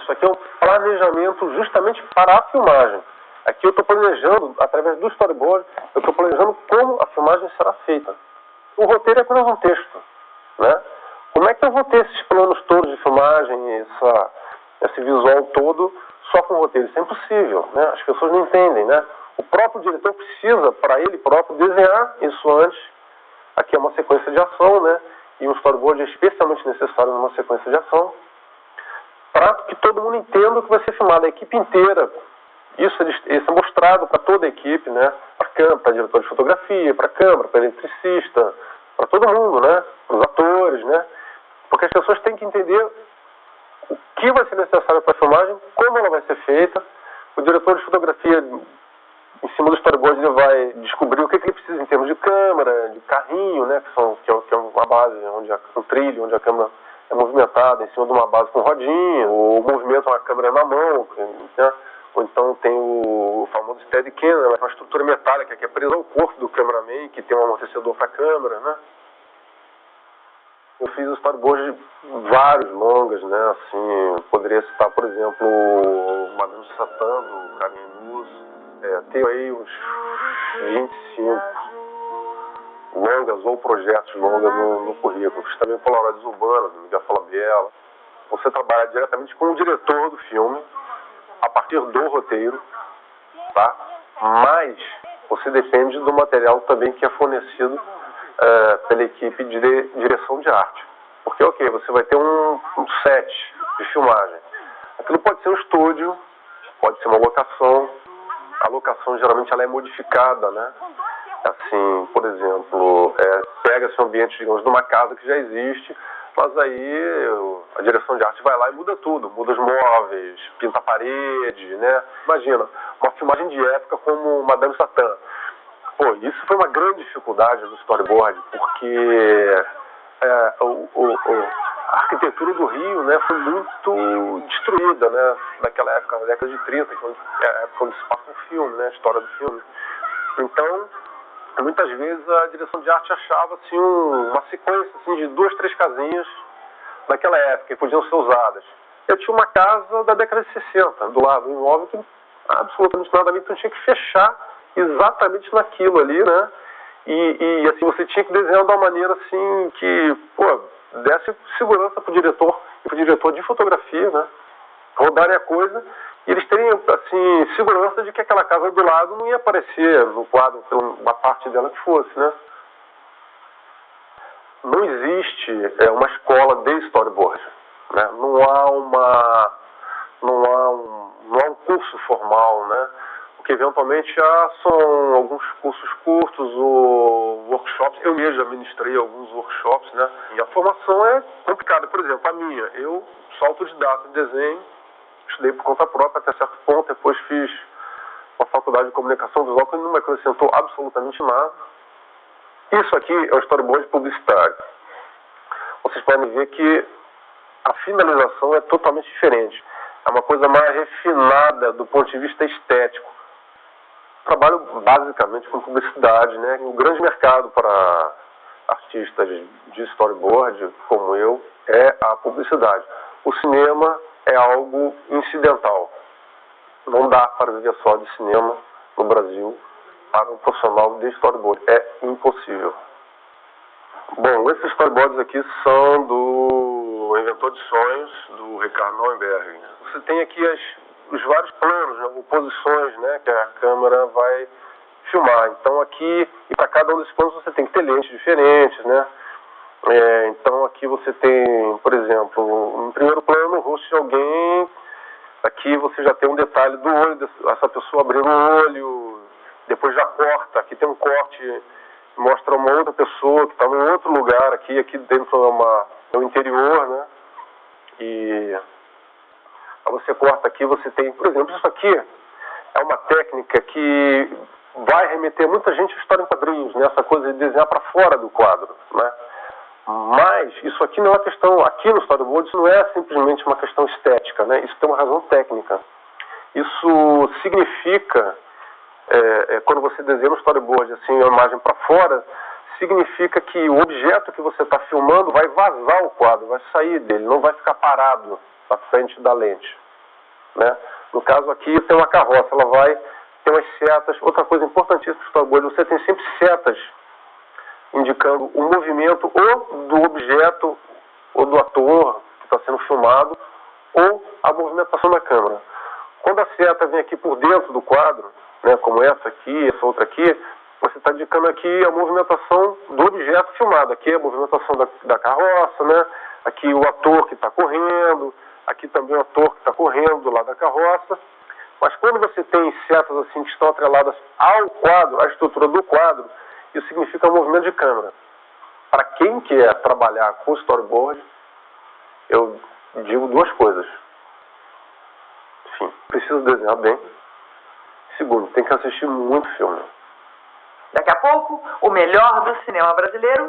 Isso aqui é um planejamento justamente para a filmagem. Aqui eu estou planejando, através do storyboard, eu estou planejando como a filmagem será feita. O roteiro é apenas um texto, né? Como é que eu vou ter esses planos todos de filmagem, esse visual todo, só com o roteiro? Isso é impossível, né? As pessoas não entendem, né? O próprio diretor precisa, para ele próprio, desenhar isso antes. Aqui é uma sequência de ação, né? E um storyboard é especialmente necessário numa sequência de ação, para que todo mundo entenda o que vai ser filmado, a equipe inteira. Isso é mostrado para toda a equipe, né? Para diretor de fotografia, para câmera, para eletricista, para todo mundo, né? Para os atores, né? Porque as pessoas têm que entender o que vai ser necessário para a filmagem, como ela vai ser feita. O diretor de fotografia, em cima do storyboard, ele vai descobrir o que ele precisa em termos de câmera, de carrinho, né? Que é uma base, um trilho, onde a câmera é movimentada em cima de uma base com rodinha, ou movimenta uma câmera na mão, né? Ou então tem o famoso Steadicam, né? Uma estrutura metálica que é presa ao corpo do cameraman, que tem um amortecedor para a câmera, né? Eu fiz storyboard de vários longas, né? Assim, poderia citar, por exemplo, Madame Satã, do Carmen Luz. Tenho aí uns 25 longas ou projetos longas no currículo. Fiz também Polaroids Urbanas, do Miguel Falabella. Você trabalha diretamente com o diretor do filme, a partir do roteiro, tá? Mas você depende do material também que é fornecido pela equipe de direção de arte. Porque, ok, você vai ter um set de filmagem. Aquilo pode ser um estúdio, pode ser uma locação. A locação, geralmente, ela é modificada, né? Assim, por exemplo, pega-se um ambiente, digamos, de uma casa que já existe, mas aí a direção de arte vai lá e muda tudo. Muda os móveis, pinta a parede, né? Imagina, uma filmagem de época como Madame Satã. Pô, isso foi uma grande dificuldade no storyboard, porque a arquitetura do Rio, né, foi muito destruída, né, naquela época, na década de 30, que é a época onde se passa o filme, né, a história do filme. Então, muitas vezes a direção de arte achava assim, uma sequência assim, de 2, 3 casinhas naquela época, que podiam ser usadas. Eu tinha uma casa da década de 60, do lado, um imóvel que absolutamente nada a ver, então tinha que fechar exatamente naquilo ali, né? E assim, você tinha que desenhar de uma maneira assim que, pô, desse segurança para o diretor e para o diretor de fotografia, né? Rodarem a coisa e eles terem, assim, segurança de que aquela casa do lado não ia aparecer no quadro, uma parte dela que fosse, né? Não existe uma escola de storyboard, né? Não há um curso formal, né? Que eventualmente são alguns cursos curtos ou workshops. Eu mesmo já ministrei alguns workshops, né? E a formação é complicada. Por exemplo, a minha, eu sou autodidata de desenho, estudei por conta própria até certo ponto, depois fiz uma faculdade de comunicação visual que não me acrescentou absolutamente nada. Isso aqui é o storyboard publicitário. Vocês podem ver que a finalização é totalmente diferente. É uma coisa mais refinada do ponto de vista estético. Trabalho basicamente com publicidade, né? O grande mercado para artistas de storyboard, como eu, é a publicidade. O cinema é algo incidental. Não dá para viver só de cinema no Brasil para um profissional de storyboard. É impossível. Bom, esses storyboards aqui são do Inventor de Sonhos, do Ricardo Neuenberg. Você tem aqui os vários planos, né, ou posições, né, que a câmera vai filmar. Então aqui, e para cada um desses planos você tem que ter lentes diferentes, né? Então aqui você tem, por exemplo, no primeiro plano o rosto de alguém, aqui você já tem um detalhe do olho dessa pessoa abrindo o olho, depois já corta, aqui tem um corte, mostra uma outra pessoa que está em outro lugar, aqui dentro é o interior, né? E você corta aqui, você tem, por exemplo, isso aqui é uma técnica que vai remeter muita gente à história em quadrinhos, né? Essa coisa de desenhar para fora do quadro, né? Mas isso aqui não é uma questão, aqui no storyboard, isso não é simplesmente uma questão estética, né? Isso tem uma razão técnica. Isso significa, quando você desenha no storyboard assim, a imagem para fora, significa que o objeto que você está filmando vai vazar o quadro, vai sair dele, não vai ficar parado à frente da lente. né? No caso aqui tem uma carroça, ela vai ter umas setas. Outra coisa importantíssima do storyboard, você tem sempre setas indicando o movimento ou do objeto ou do ator que está sendo filmado ou a movimentação da câmera. Quando a seta vem aqui por dentro do quadro, né, como essa aqui, essa outra aqui, você está indicando aqui a movimentação do objeto filmado. Aqui é a movimentação da carroça, né? Aqui o ator que está correndo, aqui também o ator que está correndo do lado da carroça. Mas quando você tem setas assim que estão atreladas ao quadro, à estrutura do quadro, isso significa movimento de câmera. Para quem quer trabalhar com storyboard, eu digo duas coisas. Enfim, precisa desenhar bem. Segundo, tem que assistir muito filme. Daqui a pouco, o melhor do cinema brasileiro.